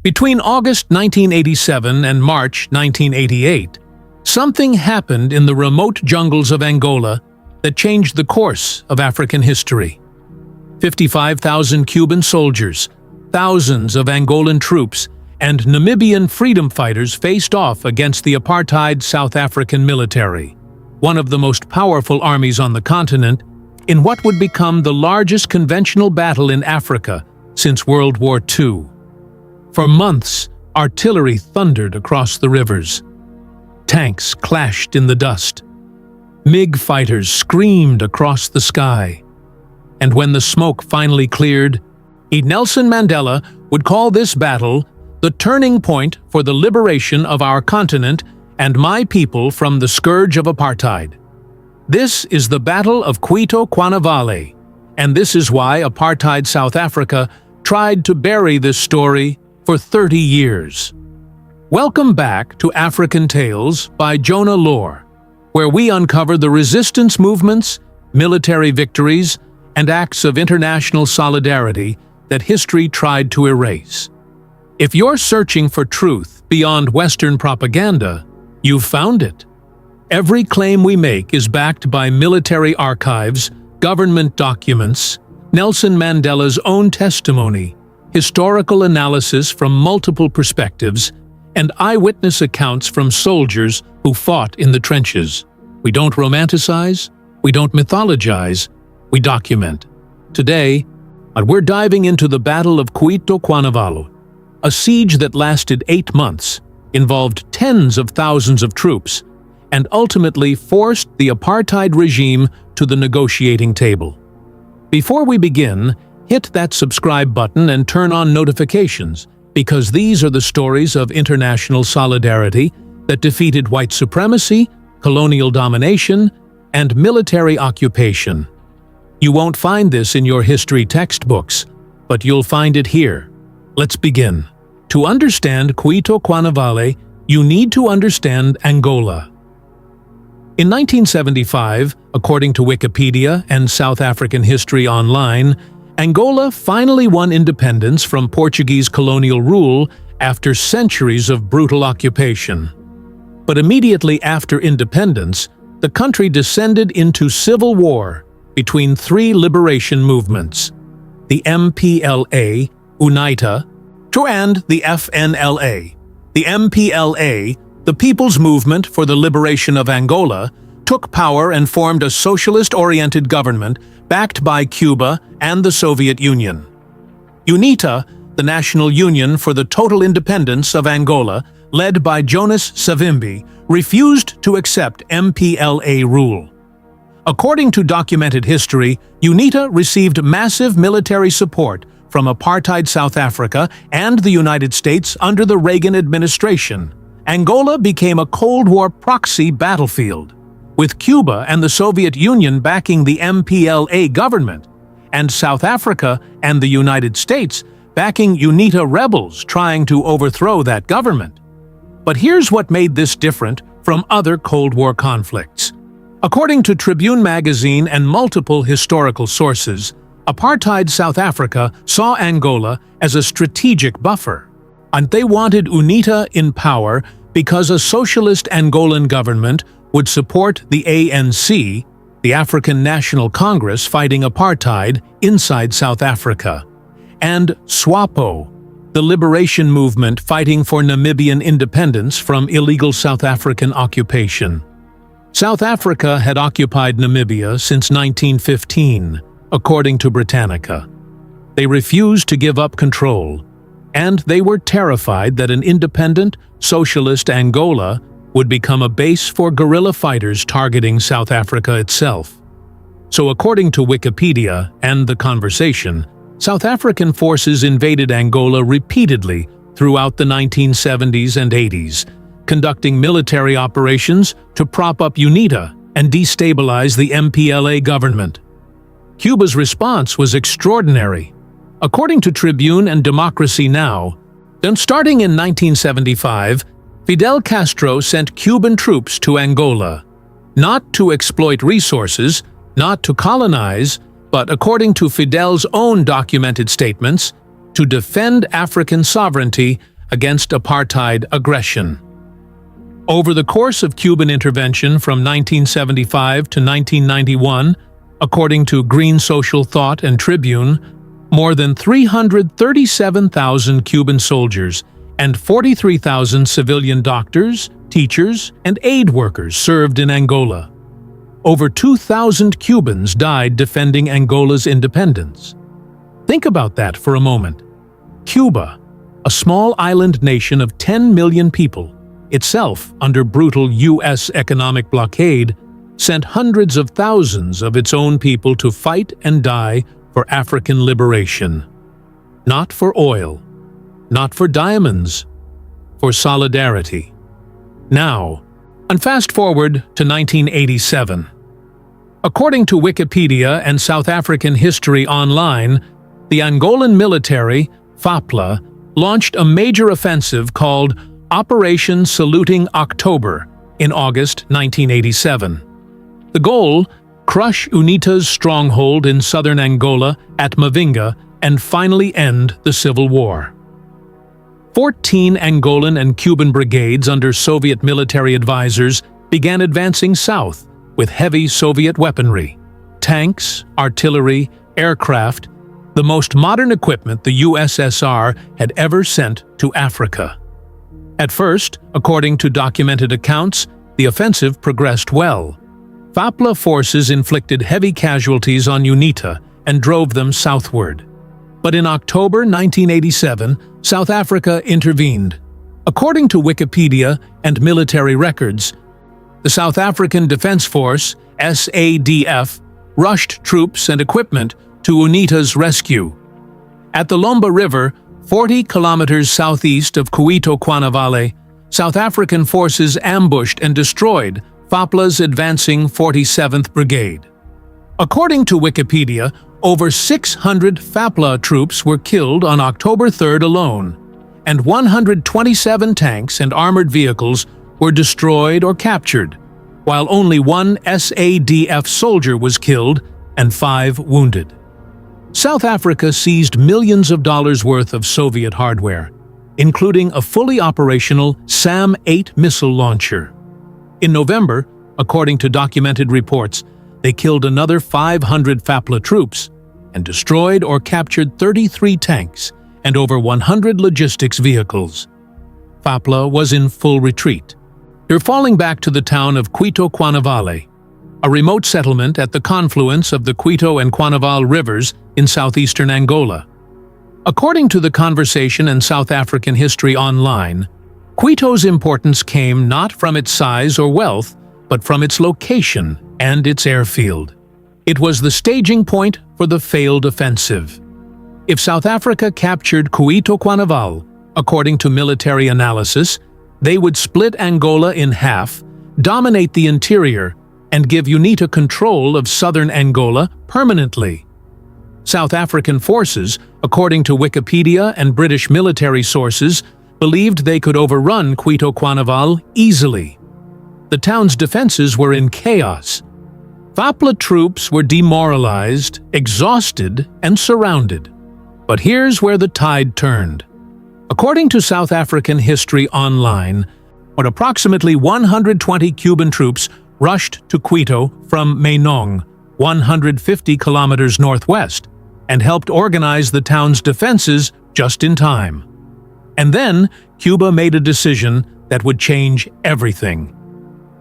Between August 1987 and March 1988, something happened in the remote jungles of Angola that changed the course of African history. 55,000 Cuban soldiers, thousands of Angolan troops, and Namibian freedom fighters faced off against the apartheid South African military, one of the most powerful armies on the continent, in what would become the largest conventional battle in Africa since World War II. For months, artillery thundered across the rivers. Tanks clashed in the dust. MiG fighters screamed across the sky. And when the smoke finally cleared, Nelson Mandela would call this battle the turning point for the liberation of our continent and my people from the scourge of apartheid. This is the Battle of Cuito Cuanavale, and this is why apartheid South Africa tried to bury this story for 30 years. Welcome back to African Tales by JONA-LORE, where we uncover the resistance movements, military victories, and acts of international solidarity that history tried to erase. If you're searching for truth beyond Western propaganda, you've found it. Every claim we make is backed by military archives, government documents, Nelson Mandela's own testimony, historical analysis from multiple perspectives, and eyewitness accounts from soldiers who fought in the trenches. We don't romanticize, we don't mythologize, we document. Today, we're diving into the Battle of Cuito Cuanavale, a siege that lasted 8 months, involved tens of thousands of troops, and ultimately forced the apartheid regime to the negotiating table. Before we begin, hit that subscribe button and turn on notifications, because these are the stories of international solidarity that defeated white supremacy, colonial domination, and military occupation. You won't find this in your history textbooks, but you'll find it here. Let's begin. To understand Cuito Cuanavale, you need to understand Angola. In 1975, according to Wikipedia and South African History Online, Angola finally won independence from Portuguese colonial rule after centuries of brutal occupation. But immediately after independence, the country descended into civil war between 3 liberation movements: the MPLA, UNITA, and the FNLA. The MPLA, the People's Movement for the Liberation of Angola, took power and formed a socialist-oriented government backed by Cuba and the Soviet Union. UNITA, the National Union for the Total Independence of Angola, led by Jonas Savimbi, refused to accept MPLA rule. According to documented history, UNITA received massive military support from apartheid South Africa and the United States under the Reagan administration. Angola became a Cold War proxy battlefield, with Cuba and the Soviet Union backing the MPLA government, and South Africa and the United States backing UNITA rebels trying to overthrow that government. But here's what made this different from other Cold War conflicts. According to Tribune magazine and multiple historical sources, apartheid South Africa saw Angola as a strategic buffer, and they wanted UNITA in power because a socialist Angolan government would support the ANC, the African National Congress fighting apartheid inside South Africa, and SWAPO, the liberation movement fighting for Namibian independence from illegal South African occupation. South Africa had occupied Namibia since 1915, according to Britannica. They refused to give up control, and they were terrified that an independent, socialist Angola would become a base for guerrilla fighters targeting South Africa itself. So according to Wikipedia and The Conversation, South African forces invaded Angola repeatedly throughout the 1970s and 80s, conducting military operations to prop up UNITA and destabilize the MPLA government. Cuba's response was extraordinary. According to Tribune and Democracy Now!, starting in 1975, Fidel Castro sent Cuban troops to Angola, not to exploit resources, not to colonize, but according to Fidel's own documented statements, to defend African sovereignty against apartheid aggression. Over the course of Cuban intervention from 1975 to 1991, according to Green Social Thought and Tribune, more than 337,000 Cuban soldiers and 43,000 civilian doctors, teachers, and aid workers served in Angola. Over 2,000 Cubans died defending Angola's independence. Think about that for a moment. Cuba, a small island nation of 10 million people, itself under brutal U.S. economic blockade, sent hundreds of thousands of its own people to fight and die for African liberation. Not for oil, not for diamonds, for solidarity. Now, and fast forward to 1987. According to Wikipedia and South African History Online, the Angolan military, FAPLA, launched a major offensive called Operation Saluting October in August 1987. The goal: crush UNITA's stronghold in southern Angola at Mavinga and finally end the civil war. 14 Angolan and Cuban brigades under Soviet military advisors began advancing south with heavy Soviet weaponry, tanks, artillery, aircraft, the most modern equipment the USSR had ever sent to Africa. At first, according to documented accounts, the offensive progressed well. FAPLA forces inflicted heavy casualties on UNITA and drove them southward. But in October 1987, South Africa intervened. According to Wikipedia and military records, the South African Defence Force, SADF, rushed troops and equipment to UNITA's rescue. At the Lomba River, 40 kilometers southeast of Cuito Cuanavale, South African forces ambushed and destroyed FAPLA's advancing 47th Brigade. According to Wikipedia, over 600 FAPLA troops were killed on October 3rd alone, and 127 tanks and armored vehicles were destroyed or captured, while only one SADF soldier was killed and 5 wounded. South Africa seized millions of dollars worth of Soviet hardware, including a fully operational SAM-8 missile launcher. In November, according to documented reports, they killed another 500 FAPLA troops and destroyed or captured 33 tanks and over 100 logistics vehicles. FAPLA was in full retreat. They're falling back to the town of Cuito Cuanavale, a remote settlement at the confluence of the Cuito and Cuanavale rivers in southeastern Angola. According to the Conversation and South African History Online, Cuito's importance came not from its size or wealth, but from its location and its airfield. It was the staging point for the failed offensive. If South Africa captured Cuito Cuanavale, according to military analysis, they would split Angola in half, dominate the interior, and give UNITA control of southern Angola permanently. South African forces, according to Wikipedia and British military sources, believed they could overrun Cuito Cuanavale easily. The town's defenses were in chaos. FAPLA troops were demoralized, exhausted, and surrounded. But here's where the tide turned. According to South African History Online, when approximately 120 Cuban troops rushed to Cuito from Mainong, 150 kilometers northwest, and helped organize the town's defenses just in time. And then, Cuba made a decision that would change everything.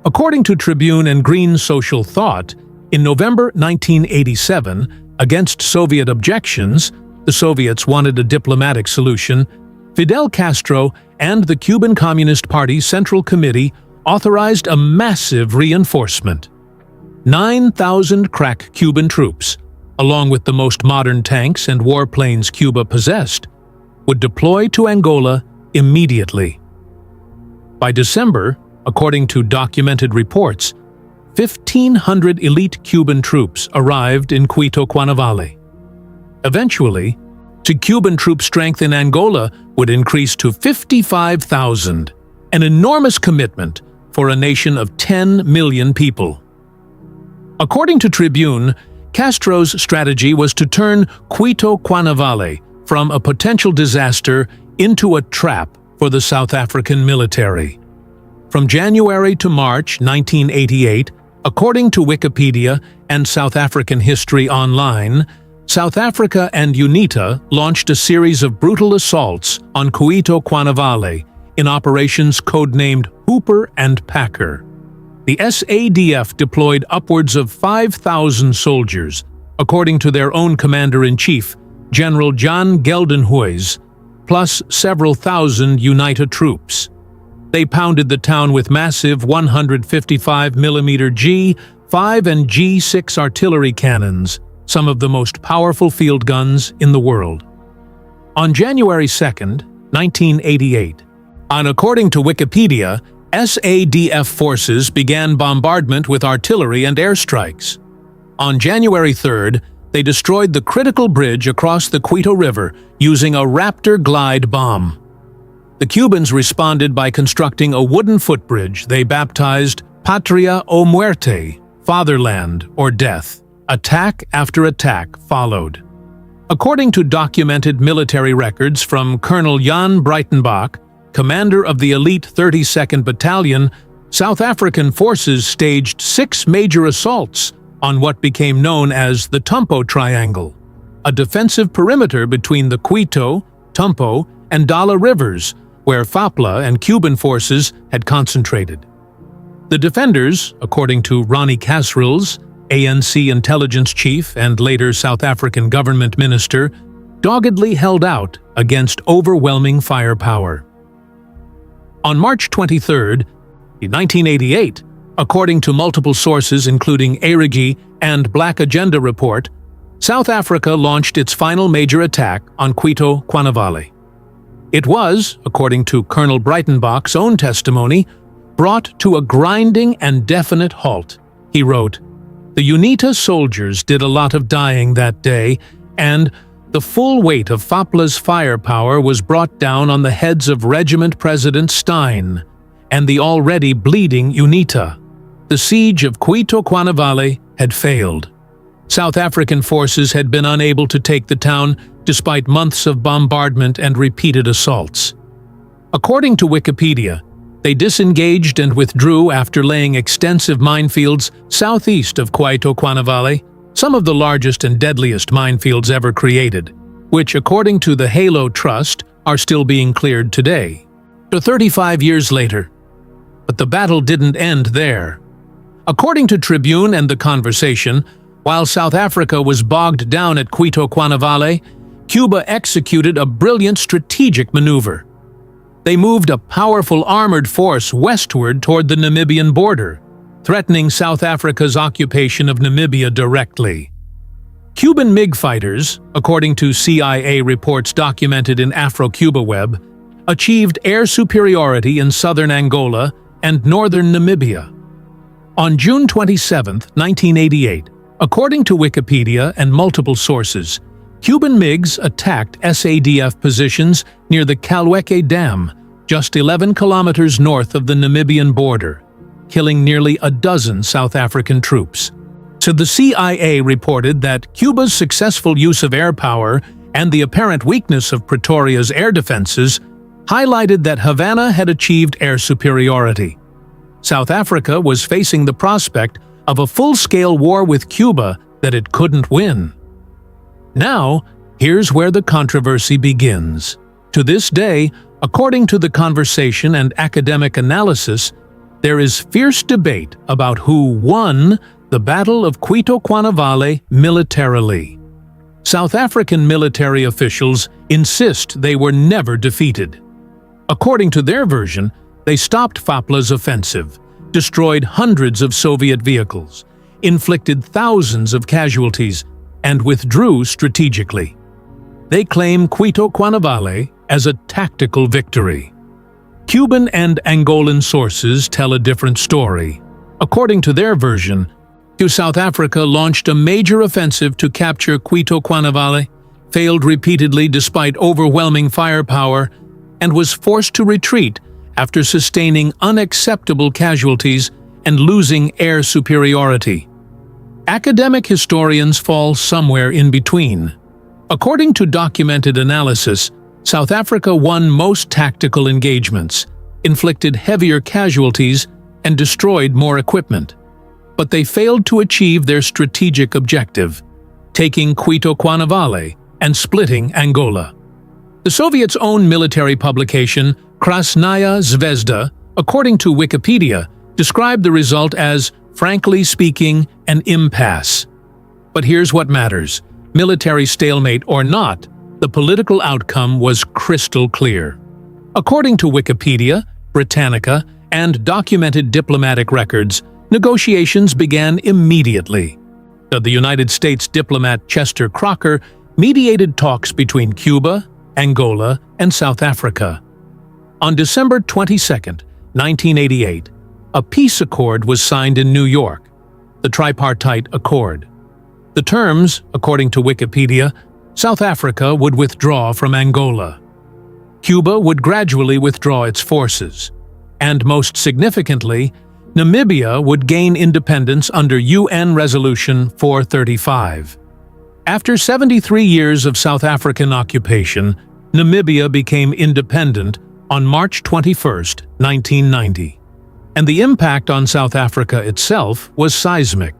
According to Tribune and Green Social Thought, in November 1987, against Soviet objections, the Soviets wanted a diplomatic solution. Fidel Castro and the Cuban Communist Party's Central Committee authorized a massive reinforcement. 9,000 crack Cuban troops, along with the most modern tanks and warplanes Cuba possessed, would deploy to Angola immediately. By December, according to documented reports, 1,500 elite Cuban troops arrived in Cuito Cuanavale. Eventually, the Cuban troop strength in Angola would increase to 55,000, an enormous commitment for a nation of 10 million people. According to Tribune, Castro's strategy was to turn Cuito Cuanavale from a potential disaster into a trap for the South African military. From January to March 1988, according to Wikipedia and South African History Online, South Africa and UNITA launched a series of brutal assaults on Cuito Cuanavale in operations codenamed Hooper and Packer. The SADF deployed upwards of 5,000 soldiers, according to their own commander-in-chief, General John Geldenhuys, plus several thousand UNITA troops. They pounded the town with massive 155mm G5 and G6 artillery cannons, some of the most powerful field guns in the world. On January 2, 1988, and according to Wikipedia, SADF forces began bombardment with artillery and airstrikes. On January 3rd, they destroyed the critical bridge across the Cuito River using a Raptor glide bomb. The Cubans responded by constructing a wooden footbridge they baptized Patria o Muerte, Fatherland or Death. Attack after attack followed. According to documented military records from Colonel Jan Breitenbach, commander of the elite 32nd Battalion, South African forces staged 6 major assaults on what became known as the Tumpo Triangle, a defensive perimeter between the Cuito, Tumpo, and Dala rivers, where FAPLA and Cuban forces had concentrated. The defenders, according to Ronnie Kasrils, ANC intelligence chief and later South African government minister, doggedly held out against overwhelming firepower. On March 23, 1988, according to multiple sources including Arigi and Black Agenda Report, South Africa launched its final major attack on Cuito Cuanavale. It was, according to Colonel Breitenbach's own testimony, brought to a grinding and definite halt. He wrote, "The UNITA soldiers did a lot of dying that day, and the full weight of FAPLA's firepower was brought down on the heads of Regiment President Stein and the already bleeding UNITA. The siege of Cuito Cuanavale had failed. South African forces had been unable to take the town despite months of bombardment and repeated assaults. According to Wikipedia, they disengaged and withdrew after laying extensive minefields southeast of Cuito Cuanavale, some of the largest and deadliest minefields ever created, which, according to the Halo Trust, are still being cleared today. 35 years later. But the battle didn't end there. According to Tribune and The Conversation, while South Africa was bogged down at Cuito Cuanavale, Cuba executed a brilliant strategic maneuver. They moved a powerful armored force westward toward the Namibian border, threatening South Africa's occupation of Namibia directly. Cuban MiG fighters, according to CIA reports documented in Afro-Cuba Web, achieved air superiority in southern Angola and northern Namibia. On June 27, 1988, according to Wikipedia and multiple sources, Cuban MiGs attacked SADF positions near the Kalweke Dam, just 11 kilometers north of the Namibian border, killing nearly a dozen South African troops. So the CIA reported that Cuba's successful use of air power and the apparent weakness of Pretoria's air defenses highlighted that Havana had achieved air superiority. South Africa was facing the prospect of a full-scale war with Cuba that it couldn't win. Now, here's where the controversy begins. To this day, according to The Conversation and academic analysis, there is fierce debate about who won the Battle of Cuito Cuanavale militarily. South African military officials insist they were never defeated. According to their version, they stopped FAPLA's offensive, destroyed hundreds of Soviet vehicles, inflicted thousands of casualties, and withdrew strategically. They claim Cuito Cuanavale as a tactical victory. Cuban and Angolan sources tell a different story. According to their version, South Africa launched a major offensive to capture Cuito Cuanavale, failed repeatedly despite overwhelming firepower, and was forced to retreat after sustaining unacceptable casualties and losing air superiority. Academic historians fall somewhere in between. According to documented analysis, South Africa won most tactical engagements, inflicted heavier casualties, and destroyed more equipment. But they failed to achieve their strategic objective, taking Cuito Cuanavale and splitting Angola. The Soviets' own military publication, Krasnaya Zvezda, according to Wikipedia, described the result as, frankly speaking, an impasse. But here's what matters. Military stalemate or not, the political outcome was crystal clear. According to Wikipedia, Britannica, and documented diplomatic records, negotiations began immediately. The United States diplomat Chester Crocker mediated talks between Cuba, Angola, and South Africa. On December 22, 1988, a peace accord was signed in New York, the Tripartite Accord. The terms, according to Wikipedia, South Africa would withdraw from Angola. Cuba would gradually withdraw its forces. And most significantly, Namibia would gain independence under UN Resolution 435. After 73 years of South African occupation, Namibia became independent on March 21, 1990. And the impact on South Africa itself was seismic.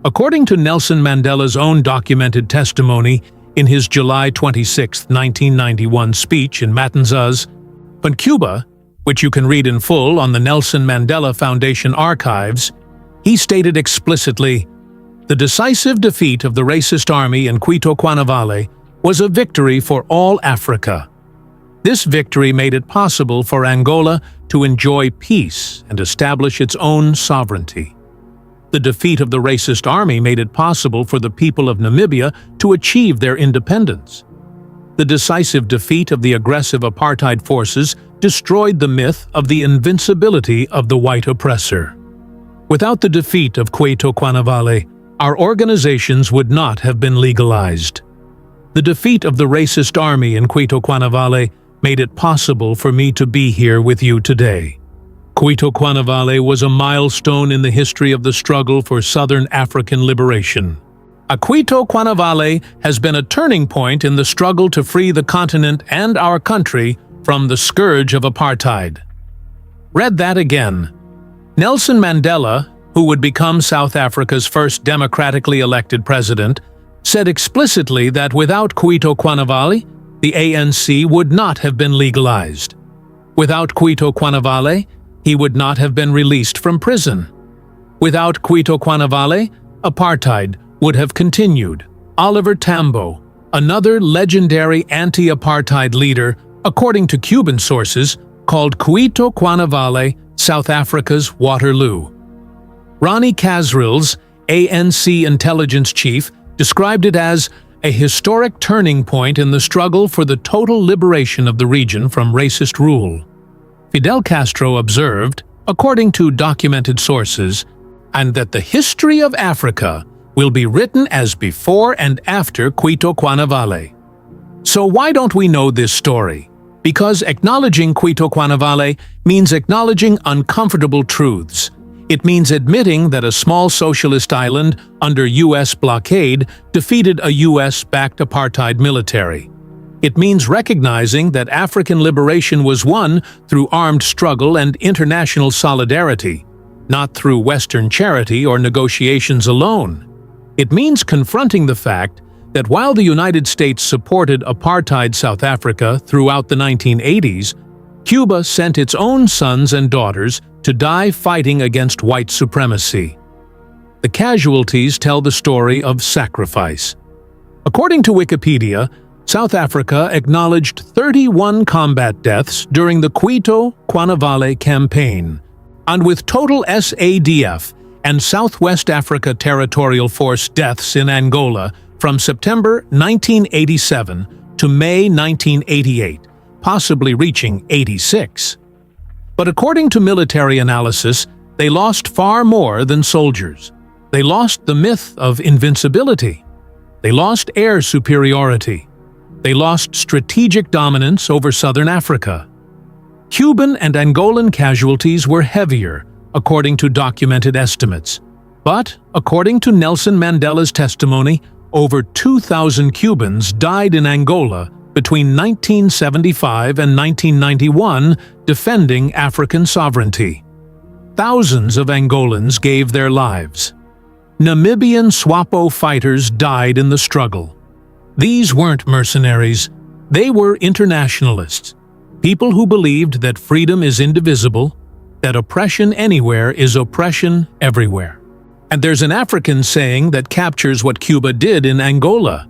According to Nelson Mandela's own documented testimony in his July 26, 1991 speech in Matanzas, when Cuba, which you can read in full on the Nelson Mandela Foundation archives, he stated explicitly, "The decisive defeat of the racist army in Cuito Cuanavale was a victory for all Africa. This victory made it possible for Angola to enjoy peace and establish its own sovereignty. The defeat of the racist army made it possible for the people of Namibia to achieve their independence. The decisive defeat of the aggressive apartheid forces destroyed the myth of the invincibility of the white oppressor. Without the defeat of Cuito Cuanavale, our organizations would not have been legalized. The defeat of the racist army in Cuito Cuanavale made it possible for me to be here with you today. Cuito Cuanavale was a milestone in the history of the struggle for Southern African liberation. Cuito Cuanavale has been a turning point in the struggle to free the continent and our country from the scourge of apartheid." Read that again. Nelson Mandela, who would become South Africa's first democratically elected president, said explicitly that without Cuito Cuanavale, the ANC would not have been legalized. Without Cuito Cuanavale, he would not have been released from prison. Without Cuito Cuanavale, apartheid would have continued. Oliver Tambo, another legendary anti-apartheid leader, according to Cuban sources, called Cuito Cuanavale South Africa's Waterloo. Ronnie Kasrils, ANC intelligence chief, described it as a historic turning point in the struggle for the total liberation of the region from racist rule. Fidel Castro observed, according to documented sources, and that the history of Africa will be written as before and after Cuito Cuanavale. So why don't we know this story? Because acknowledging Cuito Cuanavale means acknowledging uncomfortable truths. It means admitting that a small socialist island under U.S. blockade defeated a U.S.-backed apartheid military. It means recognizing that African liberation was won through armed struggle and international solidarity, not through Western charity or negotiations alone. It means confronting the fact that while the United States supported apartheid South Africa throughout the 1980s, Cuba sent its own sons and daughters to die fighting against white supremacy. The casualties tell the story of sacrifice. According to Wikipedia, South Africa acknowledged 31 combat deaths during the Cuito Cuanavale campaign, and with total SADF and Southwest Africa Territorial Force deaths in Angola from September 1987 to May 1988, possibly reaching 86. But according to military analysis, they lost far more than soldiers. They lost the myth of invincibility. They lost air superiority. They lost strategic dominance over southern Africa. Cuban and Angolan casualties were heavier, according to documented estimates. But, according to Nelson Mandela's testimony, over 2,000 Cubans died in Angola between 1975 and 1991 defending African sovereignty. Thousands of Angolans gave their lives. Namibian SWAPO fighters died in the struggle. These weren't mercenaries, they were internationalists, people who believed that freedom is indivisible, that oppression anywhere is oppression everywhere. And there's an African saying that captures what Cuba did in Angola: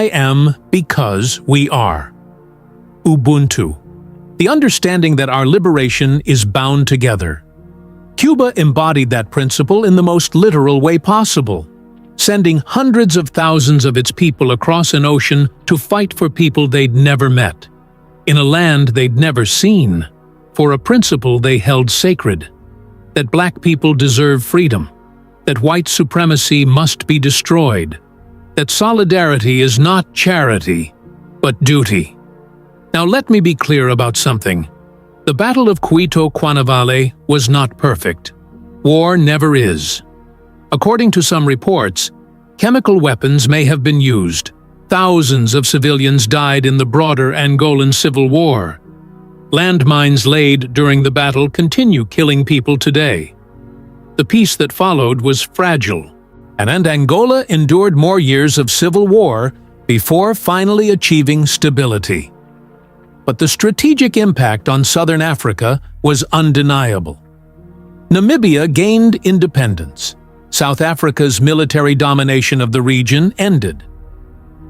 I am because we are. Ubuntu. The understanding that our liberation is bound together. Cuba embodied that principle in the most literal way possible, sending hundreds of thousands of its people across an ocean to fight for people they'd never met, in a land they'd never seen, for a principle they held sacred: that black people deserve freedom, that white supremacy must be destroyed, that solidarity is not charity, but duty. Now let me be clear about something. The Battle of Cuito Cuanavale was not perfect. War never is. According to some reports, chemical weapons may have been used. Thousands of civilians died in the broader Angolan civil war. Landmines laid during the battle continue killing people today. The peace that followed was fragile, and Angola endured more years of civil war before finally achieving stability. But the strategic impact on southern Africa was undeniable. Namibia gained independence. South Africa's military domination of the region ended.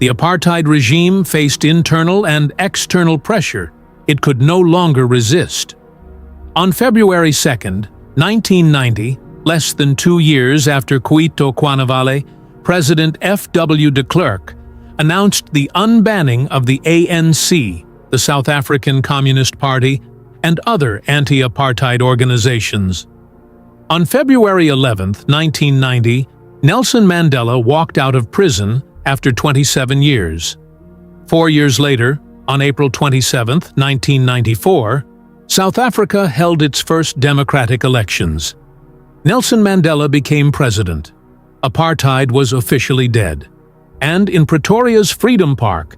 The apartheid regime faced internal and external pressure it could no longer resist. On February 2, 1990, less than 2 years after Cuito Cuanavale, President F.W. de Klerk announced the unbanning of the ANC, the South African Communist Party, and other anti-apartheid organizations. On February 11, 1990, Nelson Mandela walked out of prison after 27 years. 4 years later, on April 27, 1994, South Africa held its first democratic elections. Nelson Mandela became president. Apartheid was officially dead. And in Pretoria's Freedom Park,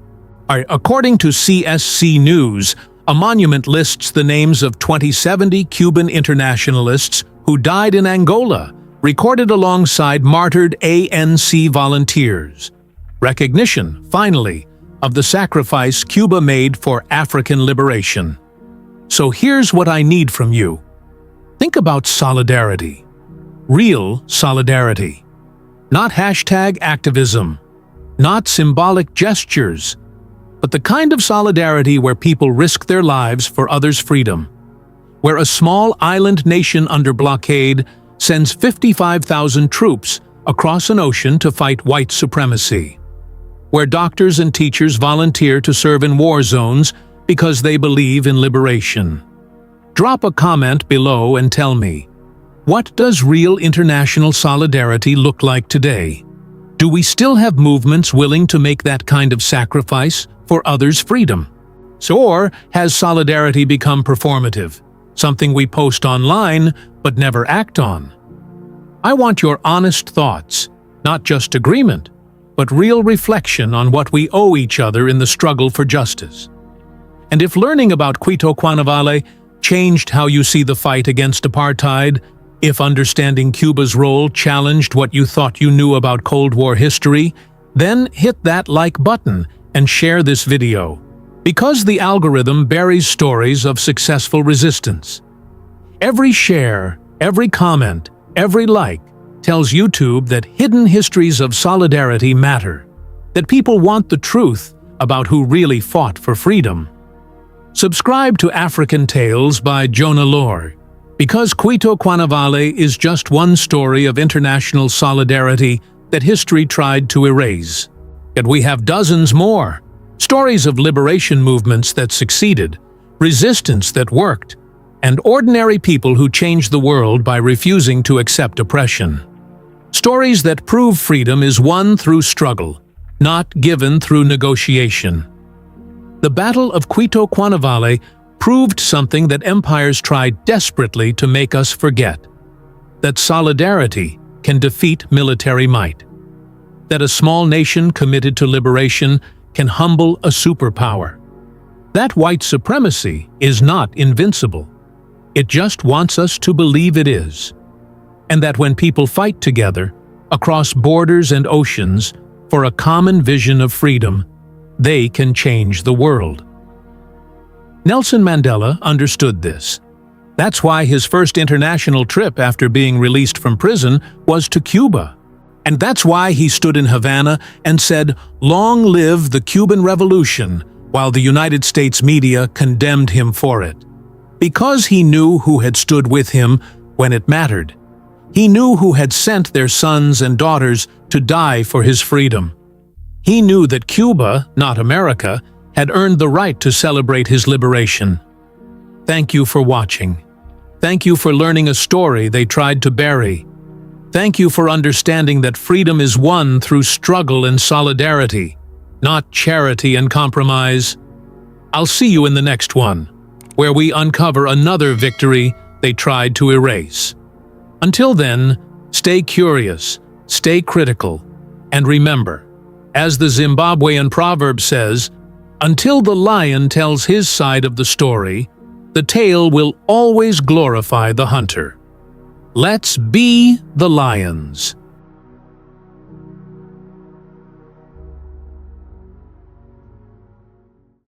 according to CSC News, a monument lists the names of 2070 Cuban internationalists who died in Angola, recorded alongside martyred ANC volunteers. Recognition, finally, of the sacrifice Cuba made for African liberation. So here's what I need from you. Think about solidarity. Real solidarity. Not hashtag activism. Not symbolic gestures. But the kind of solidarity where people risk their lives for others' freedom. Where a small island nation under blockade sends 55,000 troops across an ocean to fight white supremacy. Where doctors and teachers volunteer to serve in war zones because they believe in liberation. Drop a comment below and tell me, what does real international solidarity look like today? Do we still have movements willing to make that kind of sacrifice for others' freedom? Or has solidarity become performative, something we post online but never act on? I want your honest thoughts, not just agreement, but real reflection on what we owe each other in the struggle for justice. And if learning about Cuito Cuanavale changed how you see the fight against apartheid, if understanding Cuba's role challenged what you thought you knew about Cold War history, then hit that like button and share this video, because the algorithm buries stories of successful resistance. Every share, every comment, every like tells YouTube that hidden histories of solidarity matter, that people want the truth about who really fought for freedom. Subscribe to African Tales by JONA-LORE, because Cuito Cuanavale is just one story of international solidarity that history tried to erase. Yet we have dozens more, stories of liberation movements that succeeded, resistance that worked, and ordinary people who changed the world by refusing to accept oppression. Stories that prove freedom is won through struggle, not given through negotiation. The Battle of Cuito Cuanavale proved something that empires tried desperately to make us forget: that solidarity can defeat military might, that a small nation committed to liberation can humble a superpower. That white supremacy is not invincible. It just wants us to believe it is. And that when people fight together, across borders and oceans, for a common vision of freedom, they can change the world. Nelson Mandela understood this. That's why his first international trip after being released from prison was to Cuba. And that's why he stood in Havana and said, "Long live the Cuban Revolution," while the United States media condemned him for it. Because he knew who had stood with him when it mattered. He knew who had sent their sons and daughters to die for his freedom. He knew that Cuba, not America, had earned the right to celebrate his liberation. Thank you for watching. Thank you for learning a story they tried to bury. Thank you for understanding that freedom is won through struggle and solidarity, not charity and compromise. I'll see you in the next one, where we uncover another victory they tried to erase. Until then, stay curious, stay critical, and remember, as the Zimbabwean proverb says, until the lion tells his side of the story, the tale will always glorify the hunter. Let's be the lions.